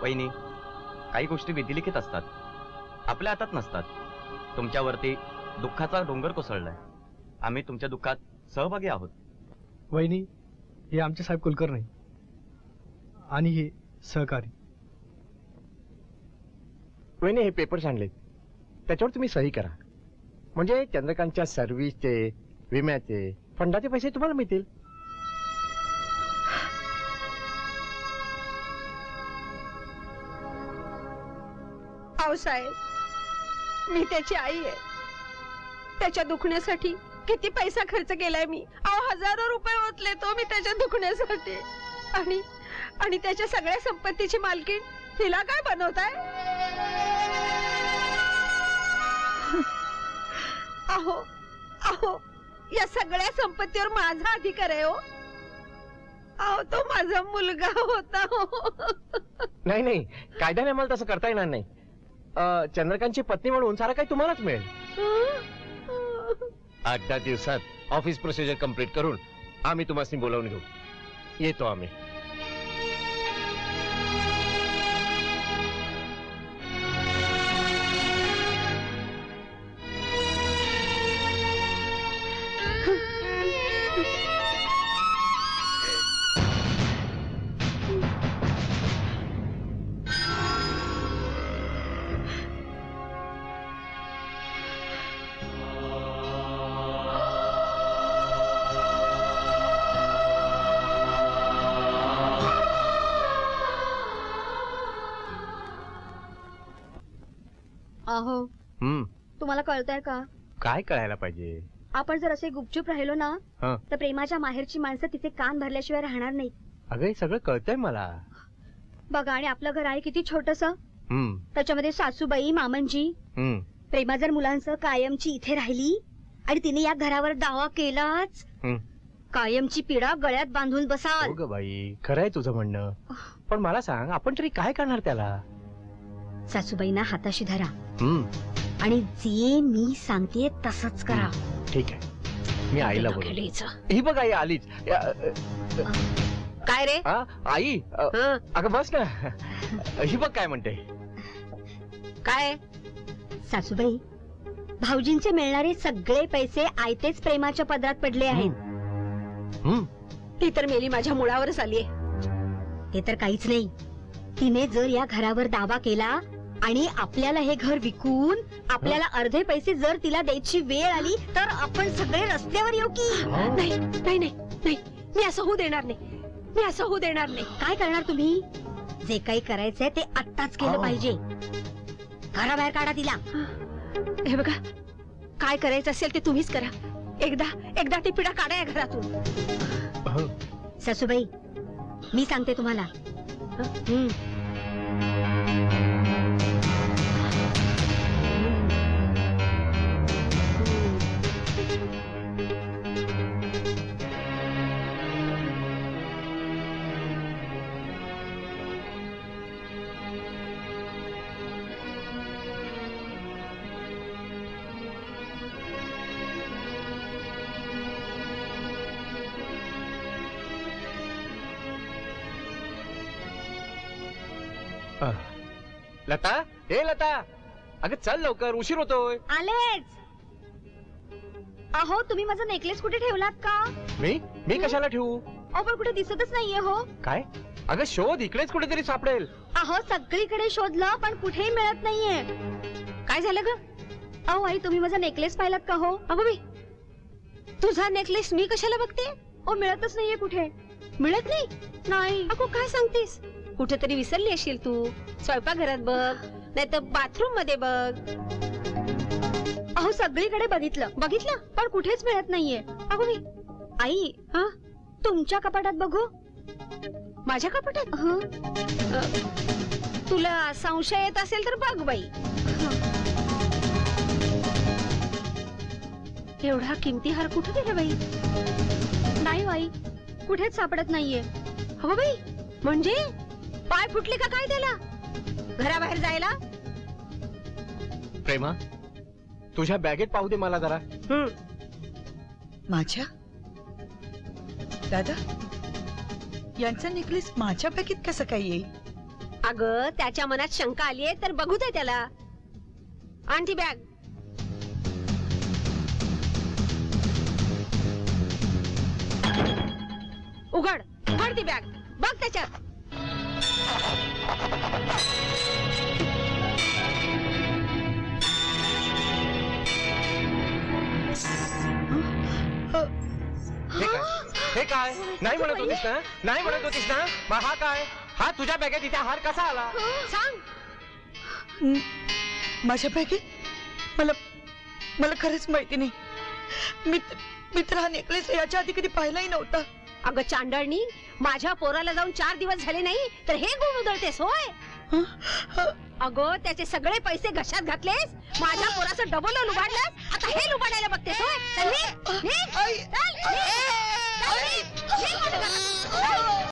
वहिनी, काही गोष्टी विधिलिखित असतात, आपल्या हातात नसतात. तुमच्यावरती दुःखाचा डोंगर कोसळलाय. आम्ही तुमच्या दुःखात सहभागी आहोत. वहिनी, हे आमचे साहेब कुलकर्णी आणि हे सहकारी. वहिनी, हे पेपर्स आणलेत, त्याच्यावर तुम्ही सही करा. म्हणजे चंद्रकांतच्या सर्व्हिसचे, विम्याचे, फंडाचे पैसे तुम्हाला मिळतील. अहो साहेब, मी त्याची आई आहे. त्याच्या दुखण्यासाठी किती पैसा खर्च केलाय मी. अहो, हजारो रुपये ओतले तो मी त्याच्या दुखण्यासाठी. आणि त्याच्या सगळ्या संपत्तीची मालकीण तिला काय बनवताय? अहो अहो, या सगळ्या संपत्तीवर माझा अधिकार आहे हो. अहो, तो माझा मुलगा होता हो. नाही नाही, कायद्याने आम्हाला तसं करता येणार नाही. चंद्रकांतची पत्नी म्हणून सारा काही तुम्हालाच मिळेल. 8-10 दिवसात ऑफिस प्रोसिजर कंप्लीट करून आम्ही तुम्हाला बोलावून घेऊ. येतो आम्ही. अहो, तुम्हाला कळतंय का? काय कळायला पाहिजे? आपण जर असे गुपचूप राहिलो ना, तर प्रेमाच्या माहेरची माणसं तिथे कान भरल्याशिवाय राहणार नाही. अगं, हे सगळं कळतंय मला. बघा, आणि आपलं घर आहे किती छोटस. त्याच्यामध्ये सासूबाई, मामनजी. प्रेमा जर मुलांसह कायमची इथे राहिली आणि तिने या घरावर दावा केलाच, कायमची पिढा गळ्यात बांधून बसाल. हो ग बाई, खरंय तुझं म्हणणं. पण मला सांग, आपण तरी काय करणार त्याला? सासूबाईंना हाताशी धरा आणि जे मी सांगते तसंच करा. ठीक आहे, मी आईला बोलतो. ही बघ, आई आलीच. काय रे? आई, अगं बस ना. ही बघ काय म्हणते. काय? सासूबाई, भाऊजींचे मिळणारे सगळे पैसे आयतेच प्रेमाच्या पदरात पडले आहेत. ती तर मेली माझ्या मुळावरच आलीये. ते तर काहीच नाही. तिने जर या घरावर दावा केला आणि आपल्याला हे घर विकून आपल्याला अर्धे पैसे जर तिला द्यायची वेळ आली तर आपण सगळे रस्त्यावर येऊ की? नाही नाही नाही नाही, मी असं होऊ देणार नाही. मी असं होऊ देणार नाही. काय करणार तुम्ही? जे काही करायचंय ते आत्ताच केलं पाहिजे. घराबाहेर काढा तिला. हे बघा, काय करायचं असेल ते तुम्हीच करा. एकदा ती पिढा काढा या घरातून. सासूबाई, मी सांगते तुम्हाला. लता, हे लता, अगं चल लवकर, उशीर होतोय. आलेच. अहो, तुम्ही माझा नेकलेस कुठे ठेवलात का? मी कशाला ठेवू? अहो, पण कुठे दिसतच नाहीये हो. काय? अगं शोध, इकडेच कुठेतरी सापडेल. अहो, सगळीकडे शोधलं पण कुठेही मिळत नाहीये. काय झालं ग? अहो आई, तुम्ही माझा नेकलेस पाहिलात का हो? अगं बाई, तुझा नेकलेस मी कशाला बघते? ओ, मिळतच नाहीये कुठे. मिळत नाही? नाही. अगो, काय सांगतेस? कुठेतरी विसरली असेल तू. स्वयंपाकघरात बघ, नाही तर बाथरूम मध्ये बघ. अहो, सगळीकडे बघितलं पण कुठेच मिळत नाहीये. अगो मी, आई, तुमच्या कपाटात बघू. माझ्या कपाटात? तुला संशय येत असेल तर बघ बाई. एवढा किमती हार कुठे गेला बाई? नाही बाई, कुठेच सापडत नाहीये. हो बाई, म्हणजे पाय फुटले का काय त्याला घराबाहेर जायला? प्रेमा, तुझ्या बॅगेत पाहू दे मला जरा. माझ्या? दादा, यांचा नेकलेस माझ्या बॅगेत कसं काय येईल? अगं त्याच्या मनात शंका आलीये तर बघू दे त्याला. आण ती बॅग. उघड उघड ती बॅग. बघ त्याच्यात. हे काय नाही म्हणत होतीस ना, नाही म्हणत होतीस ना. मग हा काय, हा तुझ्या बॅगेत इथे हार कसा आला? सांग. माझ्या बॅगेत मला खरंच माहिती नाही. मी तर हा नेकलेस याच्या आधी कधी पाहिलाही नव्हता. अगं चांडळणी, माझ्या पोराला जाऊन 4 दिवस झाले नाही तर हे गुण उधळतेस होय? अगं त्याचे सगळे पैसे घशात घातलेस, माझ्या पोराचं डबल लुबाडलंस, आता हे लुबाडायला बघतेस होय? चल निघ, निघ, चल, निघ, चल, निघ, निघ माझ्या घरात.